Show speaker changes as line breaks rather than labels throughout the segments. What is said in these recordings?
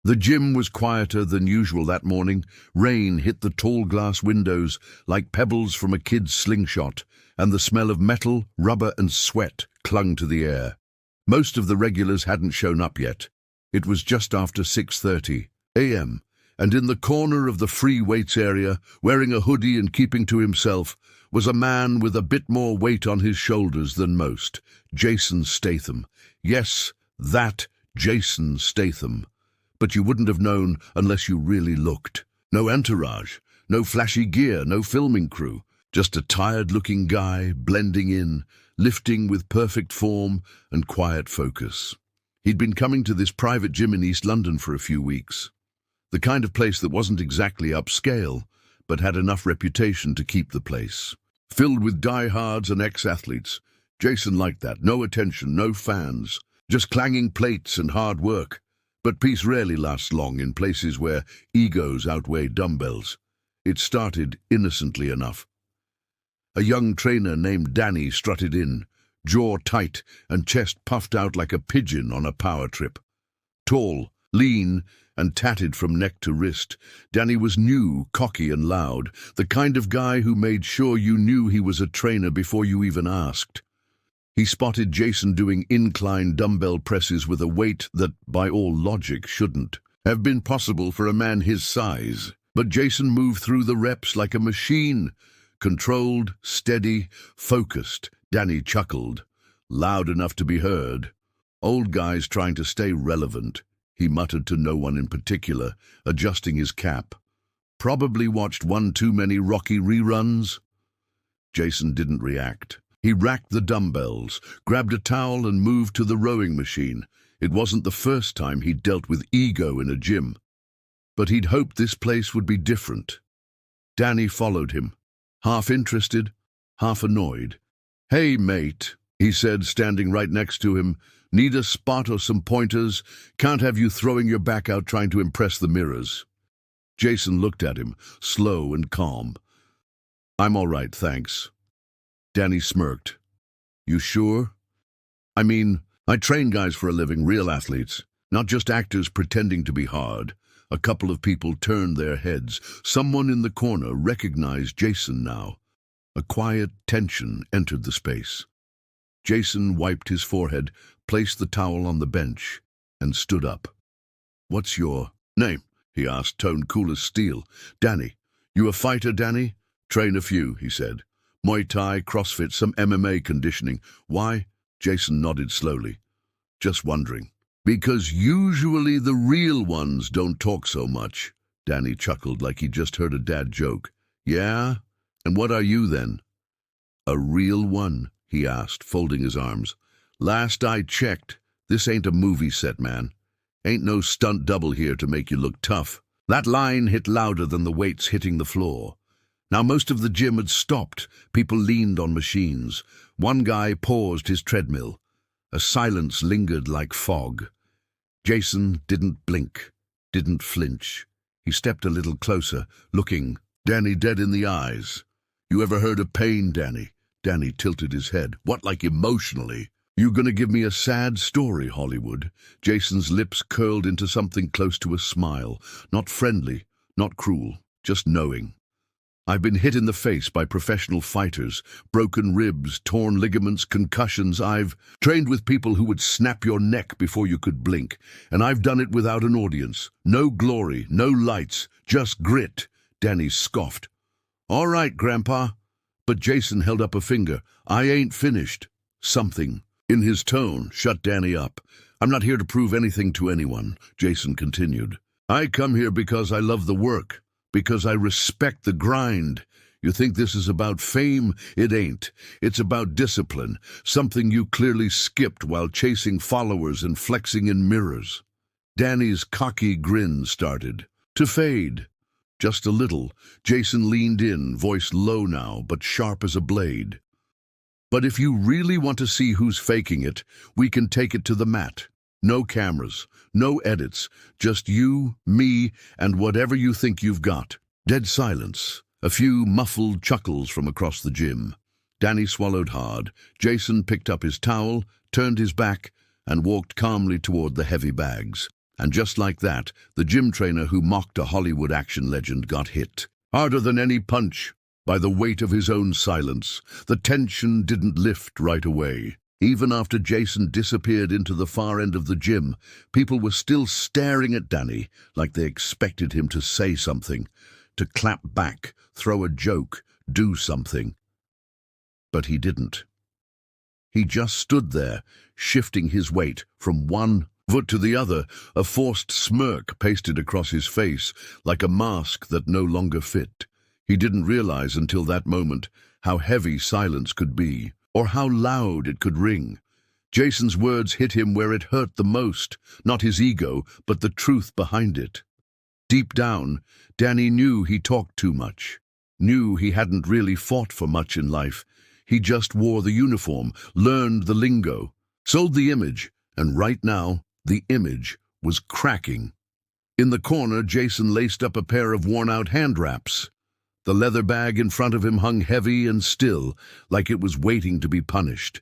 The gym was quieter than usual that morning. Rain hit the tall glass windows like pebbles from a kid's slingshot, and the smell of metal, rubber and sweat clung to the air. Most of the regulars hadn't shown up yet. It was just after 6:30 a.m., and in the corner of the free weights area, wearing a hoodie and keeping to himself, was a man with a bit more weight on his shoulders than most, Jason Statham. Yes, that Jason Statham. But you wouldn't have known unless you really looked. No entourage, no flashy gear, no filming crew. Just a tired-looking guy, blending in, lifting with perfect form and quiet focus. He'd been coming to this private gym in East London for a few weeks. The kind of place that wasn't exactly upscale, but had enough reputation to keep the place. Filled with diehards and ex-athletes. Jason liked that. No attention, no fans. Just clanging plates and hard work. But peace rarely lasts long in places where egos outweigh dumbbells. It started innocently enough. A young trainer named Danny strutted in, jaw tight and chest puffed out like a pigeon on a power trip. Tall, lean, and tatted from neck to wrist, Danny was new, cocky and loud, the kind of guy who made sure you knew he was a trainer before you even asked. He spotted Jason doing incline dumbbell presses with a weight that, by all logic, shouldn't have been possible for a man his size. But Jason moved through the reps like a machine. Controlled, steady, focused. Danny chuckled, loud enough to be heard. Old guys trying to stay relevant, he muttered to no one in particular, adjusting his cap. Probably watched one too many Rocky reruns. Jason didn't react. He racked the dumbbells, grabbed a towel and moved to the rowing machine. It wasn't the first time he'd dealt with ego in a gym. But he'd hoped this place would be different. Danny followed him, half interested, half annoyed. "Hey, mate," he said, standing right next to him. "Need a spot or some pointers? Can't have you throwing your back out trying to impress the mirrors." Jason looked at him, slow and calm. "I'm all right, thanks." Danny smirked. "You sure? I mean, I train guys for a living, real athletes, not just actors pretending to be hard." A couple of people turned their heads. Someone in the corner recognized Jason now. A quiet tension entered the space. Jason wiped his forehead, placed the towel on the bench, and stood up. "What's your name?" he asked, tone cool as steel. "Danny. You a fighter, Danny?" "Train a few," he said. "Muay Thai, CrossFit, some MMA conditioning." "Why?" Jason nodded slowly. "Just wondering." "Because usually the real ones don't talk so much." Danny chuckled like he just heard a dad joke. "Yeah? And what are you then?" "A real one?" he asked, folding his arms. "Last I checked, this ain't a movie set, man. Ain't no stunt double here to make you look tough." That line hit louder than the weights hitting the floor. Now most of the gym had stopped. People leaned on machines. One guy paused his treadmill. A silence lingered like fog. Jason didn't blink, didn't flinch. He stepped a little closer, looking Danny dead in the eyes. "You ever heard of pain, Danny?" Danny tilted his head. "What, like emotionally? You gonna give me a sad story, Hollywood?" Jason's lips curled into something close to a smile. Not friendly, not cruel, just knowing. "I've been hit in the face by professional fighters, broken ribs, torn ligaments, concussions. I've trained with people who would snap your neck before you could blink, and I've done it without an audience. No glory, no lights, just grit." Danny scoffed. "All right, Grandpa." But Jason held up a finger. "I ain't finished." Something in his tone shut Danny up. "I'm not here to prove anything to anyone," Jason continued. "I come here because I love the work. Because I respect the grind. You think this is about fame? It ain't. It's about discipline, something you clearly skipped while chasing followers and flexing in mirrors." Danny's cocky grin started to fade. Just a little. Jason leaned in, voice low now, but sharp as a blade. "But if you really want to see who's faking it, we can take it to the mat. No cameras, no edits, just you, me, and whatever you think you've got." Dead silence. A few muffled chuckles from across the gym. Danny swallowed hard. Jason picked up his towel, turned his back, and walked calmly toward the heavy bags. And just like that, the gym trainer who mocked a Hollywood action legend got hit. Harder than any punch, by the weight of his own silence. The tension didn't lift right away. Even after Jason disappeared into the far end of the gym, people were still staring at Danny like they expected him to say something, to clap back, throw a joke, do something. But he didn't. He just stood there, shifting his weight from one foot to the other, a forced smirk pasted across his face, like a mask that no longer fit. He didn't realize until that moment how heavy silence could be, or how loud it could ring. Jason's words hit him where it hurt the most, not his ego, but the truth behind it. Deep down, Danny knew he talked too much, knew he hadn't really fought for much in life. He just wore the uniform, learned the lingo, sold the image, and right now, the image was cracking. In the corner, Jason laced up a pair of worn-out hand wraps. The leather bag in front of him hung heavy and still, like it was waiting to be punished.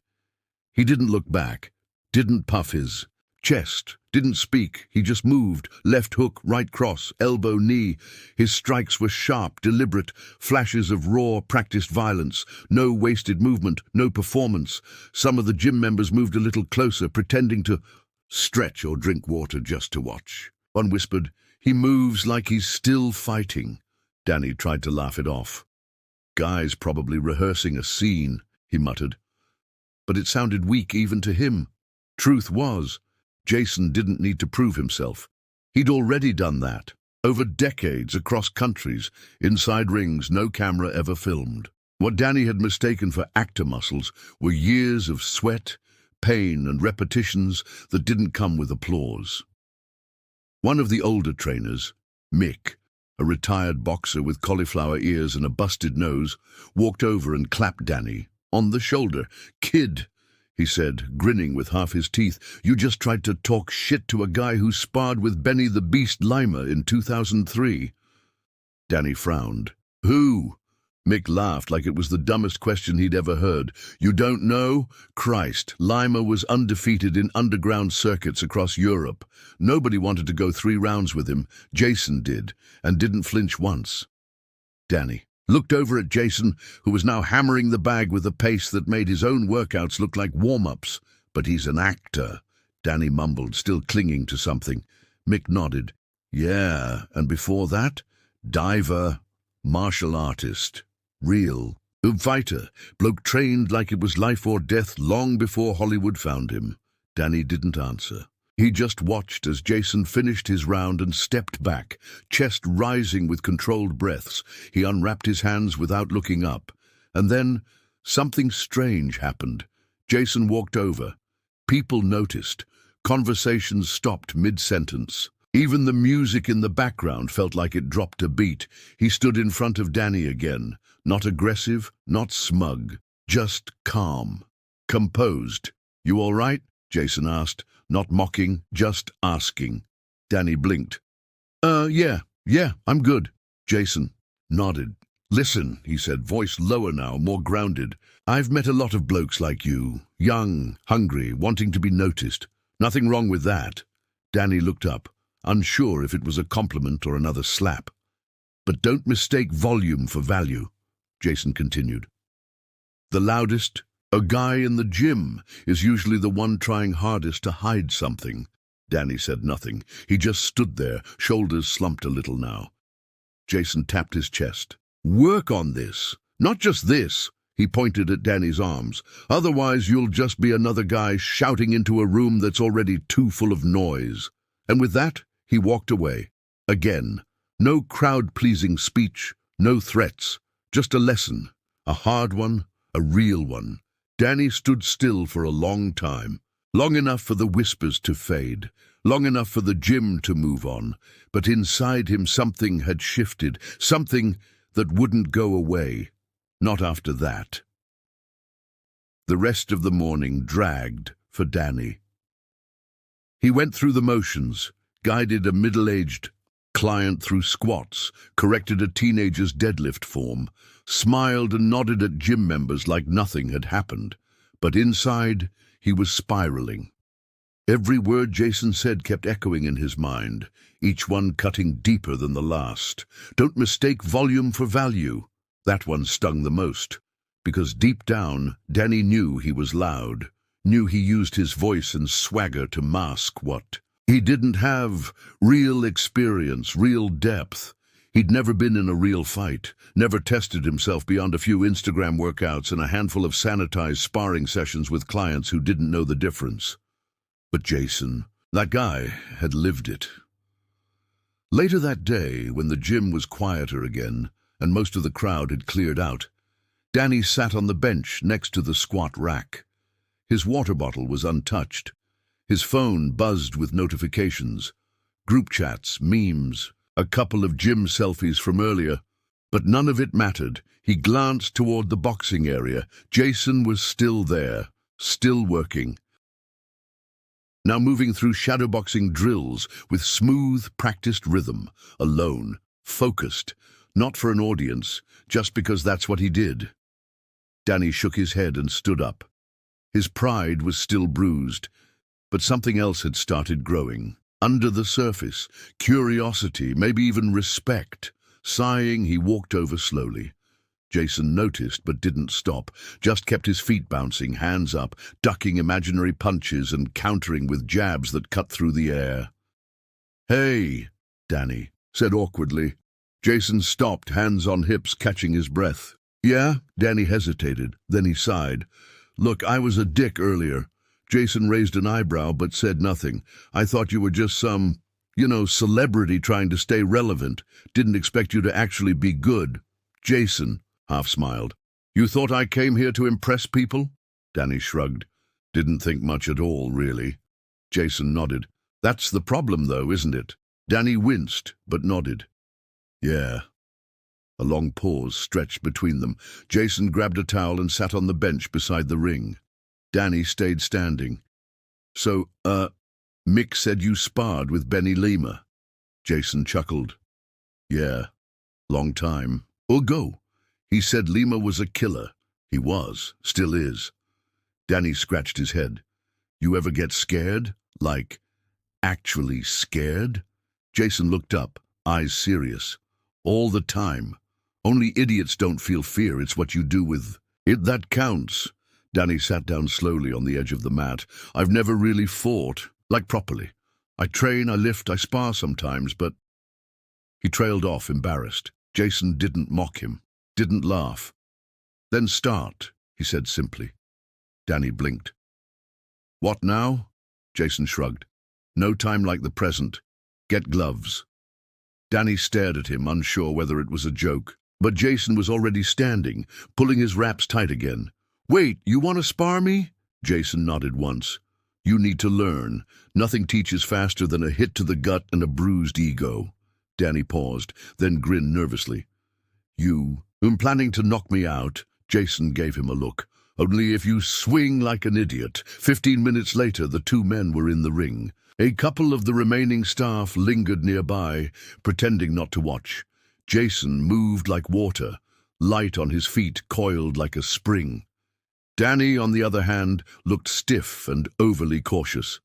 He didn't look back, didn't puff his chest, didn't speak. He just moved, left hook, right cross, elbow, knee. His strikes were sharp, deliberate, flashes of raw, practiced violence. No wasted movement, no performance. Some of the gym members moved a little closer, pretending to stretch or drink water just to watch. One whispered, "He moves like he's still fighting." Danny tried to laugh it off. "Guy's probably rehearsing a scene," he muttered. But it sounded weak even to him. Truth was, Jason didn't need to prove himself. He'd already done that, over decades, across countries, inside rings no camera ever filmed. What Danny had mistaken for actor muscles were years of sweat, pain, and repetitions that didn't come with applause. One of the older trainers, Mick, a retired boxer with cauliflower ears and a busted nose, walked over and clapped Danny on the shoulder. "Kid," he said, grinning with half his teeth, "you just tried to talk shit to a guy who sparred with Benny the Beast Lima in 2003. Danny frowned. "Who?" Mick laughed like it was the dumbest question he'd ever heard. "You don't know? Christ, Lima was undefeated in underground circuits across Europe. Nobody wanted to go 3 rounds with him. Jason did, and didn't flinch once." Danny looked over at Jason, who was now hammering the bag with a pace that made his own workouts look like warm-ups. "But he's an actor," Danny mumbled, still clinging to something. Mick nodded. "Yeah, and before that? Diver, martial artist, real, fighter, bloke trained like it was life or death long before Hollywood found him." Danny didn't answer. He just watched as Jason finished his round and stepped back, chest rising with controlled breaths. He unwrapped his hands without looking up. And then something strange happened. Jason walked over. People noticed. Conversations stopped mid-sentence. Even the music in the background felt like it dropped a beat. He stood in front of Danny again. Not aggressive, not smug. Just calm. Composed. "You all right?" Jason asked. Not mocking, just asking. Danny blinked. Yeah, I'm good." Jason nodded. "Listen," he said, voice lower now, more grounded. "I've met a lot of blokes like you. Young, hungry, wanting to be noticed. Nothing wrong with that." Danny looked up, unsure if it was a compliment or another slap. "But don't mistake volume for value," Jason continued. "The loudest, a guy in the gym, is usually the one trying hardest to hide something." Danny said nothing. He just stood there, shoulders slumped a little now. Jason tapped his chest. "Work on this. Not just this." He pointed at Danny's arms. "Otherwise you'll just be another guy shouting into a room that's already too full of noise." And with that, he walked away. Again. No crowd-pleasing speech, no threats. Just a lesson. A hard one, a real one. Danny stood still for a long time, long enough for the whispers to fade, long enough for the gym to move on, but inside him something had shifted, something that wouldn't go away, not after that. The rest of the morning dragged for Danny. He went through the motions, guided a middle-aged client through squats, corrected a teenager's deadlift form, smiled and nodded at gym members like nothing had happened. But inside, he was spiraling. Every word Jason said kept echoing in his mind, each one cutting deeper than the last. Don't mistake volume for value. That one stung the most, because deep down, Danny knew he was loud, knew he used his voice and swagger to mask what he didn't have: real experience, real depth. He'd never been in a real fight, never tested himself beyond a few Instagram workouts and a handful of sanitized sparring sessions with clients who didn't know the difference. But Jason, that guy, had lived it. Later that day, when the gym was quieter again and most of the crowd had cleared out, Danny sat on the bench next to the squat rack. His water bottle was untouched. His phone buzzed with notifications, group chats, memes, a couple of gym selfies from earlier. But none of it mattered. He glanced toward the boxing area. Jason was still there, still working. Now moving through shadowboxing drills with smooth, practiced rhythm, alone, focused, not for an audience, just because that's what he did. Danny shook his head and stood up. His pride was still bruised, but something else had started growing. Under the surface, curiosity, maybe even respect. Sighing, he walked over slowly. Jason noticed but didn't stop, just kept his feet bouncing, hands up, ducking imaginary punches and countering with jabs that cut through the air. "Hey," Danny said awkwardly. Jason stopped, hands on hips, catching his breath. "Yeah?" Danny hesitated, then he sighed. "Look, I was a dick earlier." Jason raised an eyebrow but said nothing. "I thought you were just some, celebrity trying to stay relevant. Didn't expect you to actually be good." Jason half smiled. "You thought I came here to impress people?" Danny shrugged. "Didn't think much at all, really." Jason nodded. "That's the problem, though, isn't it?" Danny winced, but nodded. "Yeah." A long pause stretched between them. Jason grabbed a towel and sat on the bench beside the ring. Danny stayed standing. "So, Mick said you sparred with Benny Lima." Jason chuckled. "Yeah, long time. Go. He said Lima was a killer. He was, still is." Danny scratched his head. "You ever get scared? Like, actually scared?" Jason looked up, eyes serious. "All the time. Only idiots don't feel fear. It's what you do with it that counts." Danny sat down slowly on the edge of the mat. "I've never really fought, like properly. I train, I lift, I spar sometimes, but—" He trailed off, embarrassed. Jason didn't mock him, didn't laugh. "Then start," he said simply. Danny blinked. "What now?" Jason shrugged. "No time like the present. Get gloves." Danny stared at him, unsure whether it was a joke. But Jason was already standing, pulling his wraps tight again. "Wait, you want to spar me?" Jason nodded once. "You need to learn. Nothing teaches faster than a hit to the gut and a bruised ego." Danny paused, then grinned nervously. "You, planning to knock me out?" Jason gave him a look. "Only if you swing like an idiot." 15 minutes later, the two men were in the ring. A couple of the remaining staff lingered nearby, pretending not to watch. Jason moved like water, light on his feet, coiled like a spring. Danny, on the other hand, looked stiff and overly cautious.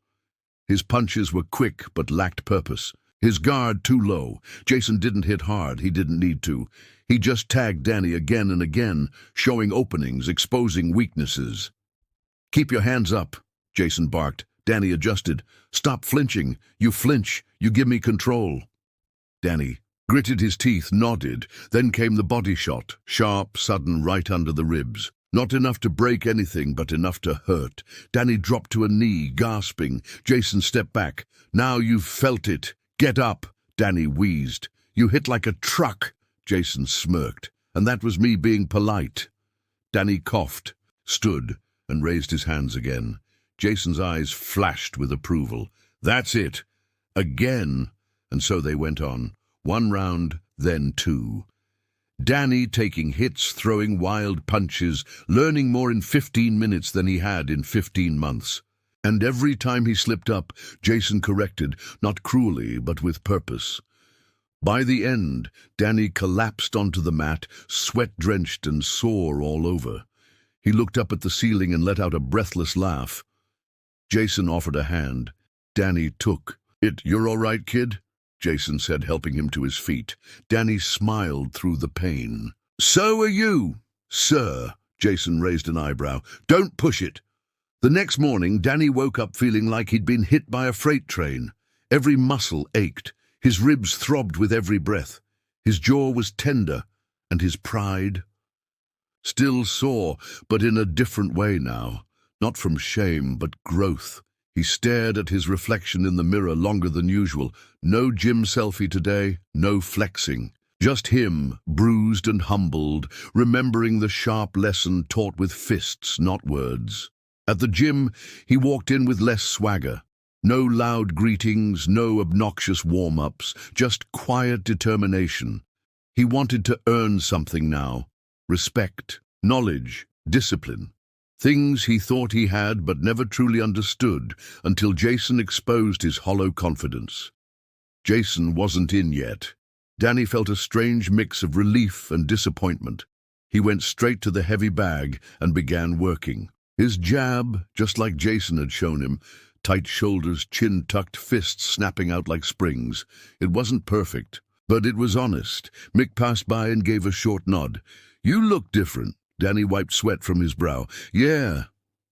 His punches were quick but lacked purpose. His guard too low. Jason didn't hit hard. He didn't need to. He just tagged Danny again and again, showing openings, exposing weaknesses. "Keep your hands up," Jason barked. Danny adjusted. "Stop flinching. You flinch. You give me control." Danny gritted his teeth, nodded. Then came the body shot, sharp, sudden, right under the ribs. Not enough to break anything, but enough to hurt. Danny dropped to a knee, gasping. Jason stepped back. "Now you've felt it. Get up," Danny wheezed. "You hit like a truck." Jason smirked. "And that was me being polite." Danny coughed, stood, and raised his hands again. Jason's eyes flashed with approval. "That's it. Again." And so they went on. One round, then two. Danny taking hits, throwing wild punches, learning more in 15 minutes than he had in 15 months. And every time he slipped up, Jason corrected, not cruelly, but with purpose. By the end, Danny collapsed onto the mat, sweat-drenched and sore all over. He looked up at the ceiling and let out a breathless laugh. Jason offered a hand. Danny took it. "You're all right, kid?" Jason said, helping him to his feet. Danny smiled through the pain. "So are you, sir." Jason raised an eyebrow. "Don't push it." The next morning, Danny woke up feeling like he'd been hit by a freight train. Every muscle ached. His ribs throbbed with every breath. His jaw was tender, and his pride still sore, but in a different way now. Not from shame, but growth. He stared at his reflection in the mirror longer than usual. No gym selfie today, no flexing. Just him, bruised and humbled, remembering the sharp lesson taught with fists, not words. At the gym, he walked in with less swagger. No loud greetings, no obnoxious warm-ups, just quiet determination. He wanted to earn something now. Respect, knowledge, discipline. Things he thought he had but never truly understood until Jason exposed his hollow confidence. Jason wasn't in yet. Danny felt a strange mix of relief and disappointment. He went straight to the heavy bag and began working. His jab, just like Jason had shown him, tight shoulders, chin-tucked, fists snapping out like springs. It wasn't perfect, but it was honest. Mick passed by and gave a short nod. "You look different." Danny wiped sweat from his brow. "Yeah,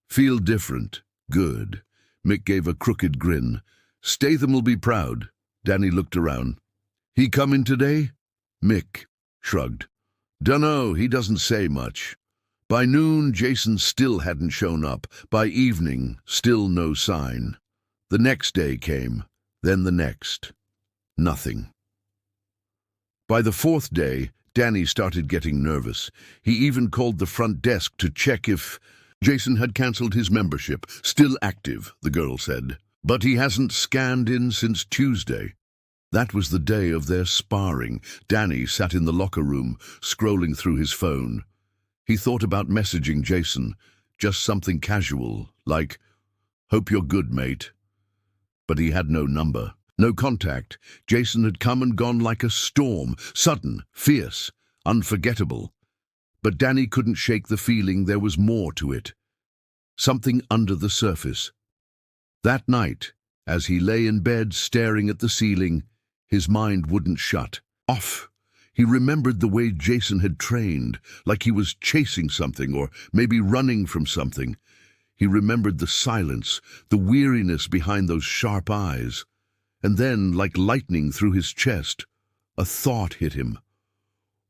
feel different. Good." Mick gave a crooked grin. "Statham will be proud." Danny looked around. "He come in today?" Mick shrugged. "Dunno, he doesn't say much." By noon, Jason still hadn't shown up. By evening, still no sign. The next day came, then the next. Nothing. By the fourth day, Danny started getting nervous. He even called the front desk to check if Jason had cancelled his membership. "Still active," the girl said. "But he hasn't scanned in since Tuesday." That was the day of their sparring. Danny sat in the locker room, scrolling through his phone. He thought about messaging Jason, just something casual, like, "Hope you're good, mate." But he had no number, no contact. Jason had come and gone like a storm, sudden, fierce, unforgettable. But Danny couldn't shake the feeling there was more to it. Something under the surface. That night, as he lay in bed staring at the ceiling, his mind wouldn't shut off. He remembered the way Jason had trained, like he was chasing something or maybe running from something. He remembered the silence, the weariness behind those sharp eyes. And then, like lightning through his chest, a thought hit him.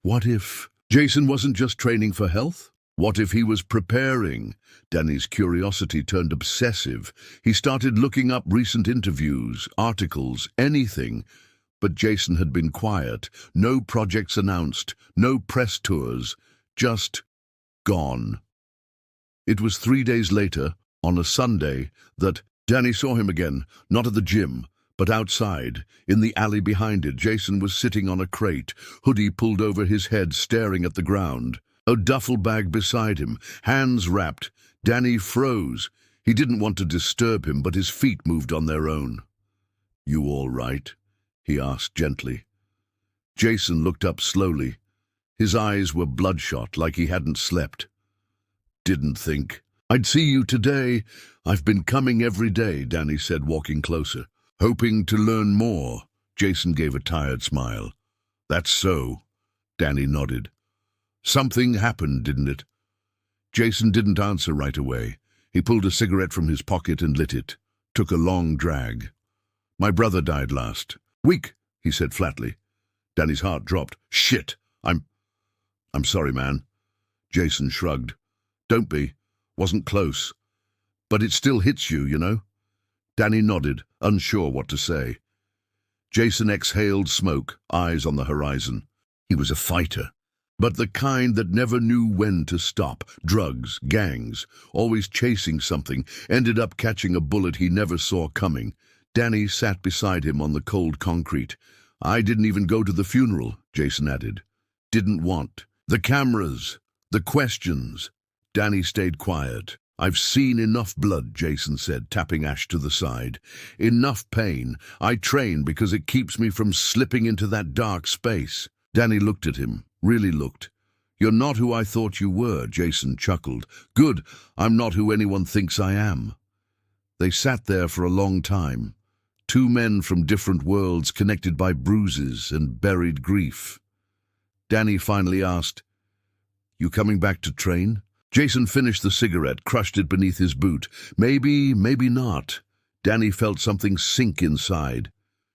What if Jason wasn't just training for health? What if he was preparing? Danny's curiosity turned obsessive. He started looking up recent interviews, articles, anything. But Jason had been quiet. No projects announced, no press tours, just gone. It was 3 days later, on a Sunday, that Danny saw him again, not at the gym, but outside, in the alley behind it. Jason was sitting on a crate, hoodie pulled over his head, staring at the ground. A duffel bag beside him, hands wrapped. Danny froze. He didn't want to disturb him, but his feet moved on their own. "You all right?" he asked gently. Jason looked up slowly. His eyes were bloodshot, like he hadn't slept. "Didn't think I'd see you today. I've been coming every day," Danny said, walking closer. "Hoping to learn more." Jason gave a tired smile. "That's so." Danny nodded. "Something happened, didn't it?" Jason didn't answer right away. He pulled a cigarette from his pocket and lit it. Took a long drag. "My brother died last week," he said flatly. Danny's heart dropped. "Shit! I'm sorry, man." Jason shrugged. "Don't be. Wasn't close. But it still hits you, you know?" Danny nodded, unsure what to say. Jason exhaled smoke, eyes on the horizon. He was a fighter, but the kind that never knew when to stop. Drugs, gangs, always chasing something, ended up catching a bullet he never saw coming. Danny sat beside him on the cold concrete. "I didn't even go to the funeral," Jason added. "Didn't want. The cameras, the questions." Danny stayed quiet. "I've seen enough blood," Jason said, tapping ash to the side. "Enough pain. I train because it keeps me from slipping into that dark space." Danny looked at him, really looked. "You're not who I thought you were," Jason chuckled. "Good, I'm not who anyone thinks I am." They sat there for a long time, two men from different worlds connected by bruises and buried grief. Danny finally asked, "You coming back to train?" Jason finished the cigarette, crushed it beneath his boot. Maybe, maybe not. Danny felt something sink inside.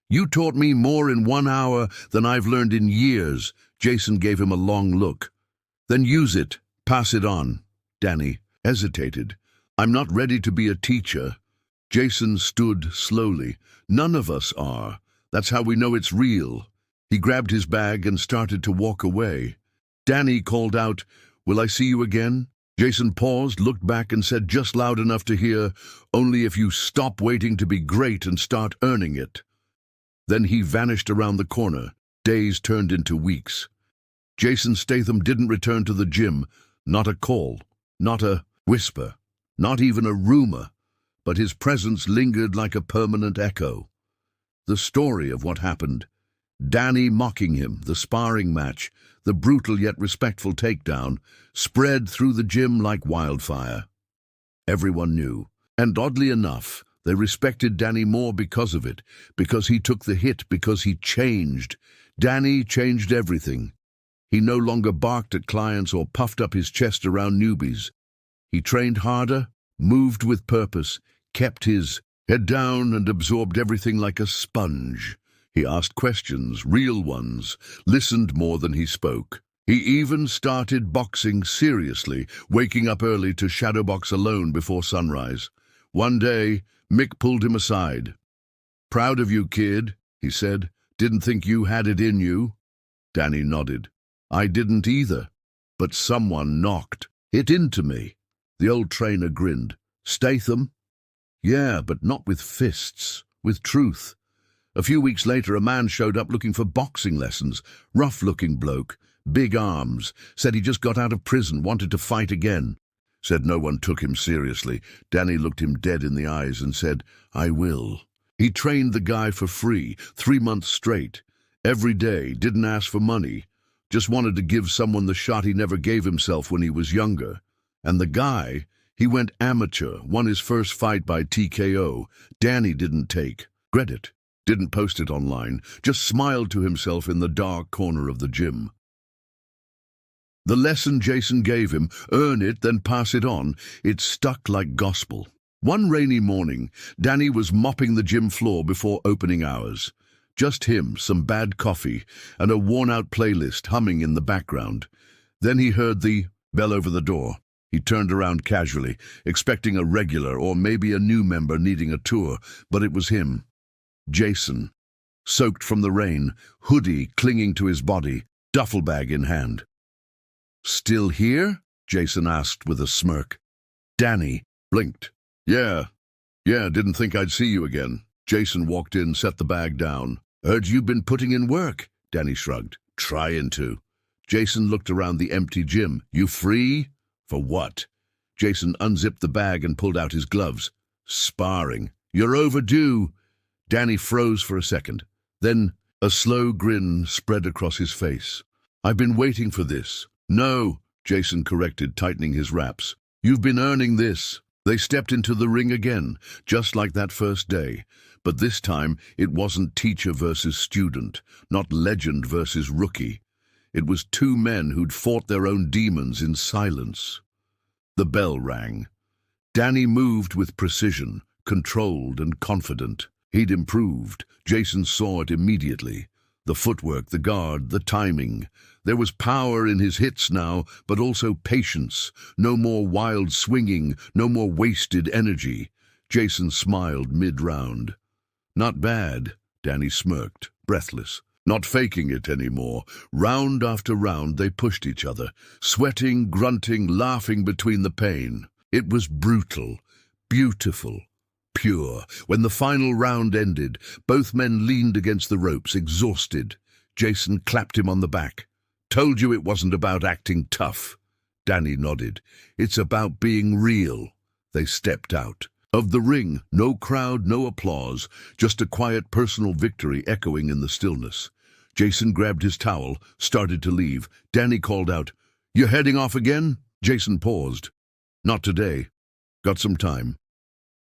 "You taught me more in 1 hour than I've learned in years." Jason gave him a long look. "Then use it. Pass it on." Danny hesitated. "I'm not ready to be a teacher." Jason stood slowly. "None of us are. That's how we know it's real." He grabbed his bag and started to walk away. Danny called out, "Will I see you again?" Jason paused, looked back and said just loud enough to hear, "Only if you stop waiting to be great and start earning it." Then he vanished around the corner. Days turned into weeks. Jason Statham didn't return to the gym. Not a call, not a whisper, not even a rumor, but his presence lingered like a permanent echo. The story of what happened, Danny mocking him, the sparring match, the brutal yet respectful takedown, spread through the gym like wildfire. Everyone knew, and oddly enough, they respected Danny more because of it, because he took the hit, because he changed. Danny changed everything. He no longer barked at clients or puffed up his chest around newbies. He trained harder, moved with purpose, kept his head down and absorbed everything like a sponge. He asked questions, real ones, listened more than he spoke. He even started boxing seriously, waking up early to shadowbox alone before sunrise. One day, Mick pulled him aside. "Proud of you, kid," he said. "Didn't think you had it in you." Danny nodded. "I didn't either, but someone knocked it into me." The old trainer grinned. "Statham?" "Yeah, but not with fists, with truth." A few weeks later, a man showed up looking for boxing lessons. Rough-looking bloke, big arms, said he just got out of prison, wanted to fight again. Said no one took him seriously. Danny looked him dead in the eyes and said, "I will." He trained the guy for free, 3 months straight. Every day, didn't ask for money. Just wanted to give someone the shot he never gave himself when he was younger. And the guy, he went amateur, won his first fight by TKO. Danny didn't take credit. Didn't post it online, just smiled to himself in the dark corner of the gym. The lesson Jason gave him, earn it, then pass it on, it stuck like gospel. One rainy morning, Danny was mopping the gym floor before opening hours. Just him, some bad coffee, and a worn-out playlist humming in the background. Then he heard the bell over the door. He turned around casually, expecting a regular or maybe a new member needing a tour, but it was him. Jason, soaked from the rain, hoodie clinging to his body, duffel bag in hand. "Still here?" Jason asked with a smirk. Danny blinked. Yeah, didn't think I'd see you again." Jason walked in, set the bag down. "Heard you've been putting in work." Danny shrugged. "Trying to." Jason looked around the empty gym. "You free?" "For what?" Jason unzipped the bag and pulled out his gloves. "Sparring. You're overdue." Danny froze for a second. Then a slow grin spread across his face. "I've been waiting for this." "No," Jason corrected, tightening his wraps. "You've been earning this." They stepped into the ring again, just like that first day. But this time, it wasn't teacher versus student, not legend versus rookie. It was two men who'd fought their own demons in silence. The bell rang. Danny moved with precision, controlled and confident. He'd improved. Jason saw it immediately. The footwork, the guard, the timing. There was power in his hits now, but also patience. No more wild swinging, no more wasted energy. Jason smiled mid-round. "Not bad," Danny smirked, breathless. Not faking it anymore. Round after round they pushed each other, sweating, grunting, laughing between the pain. It was brutal, beautiful, pure. When the final round ended, both men leaned against the ropes, exhausted. Jason clapped him on the back. "Told you it wasn't about acting tough." Danny nodded. "It's about being real." They stepped out. Of the ring, no crowd, no applause, just a quiet personal victory echoing in the stillness. Jason grabbed his towel, started to leave. Danny called out, "You heading off again?" Jason paused. "Not today. Got some time."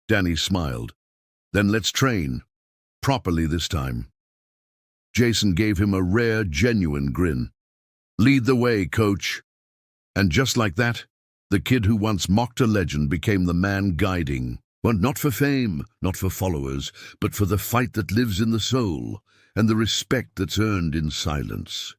Danny smiled. Then let's train. Properly this time. Jason gave him a rare, genuine grin. Lead the way, coach. And just like that, the kid who once mocked a legend became the man guiding. But not for fame, not for followers, but for the fight that lives in the soul and the respect that's earned in silence.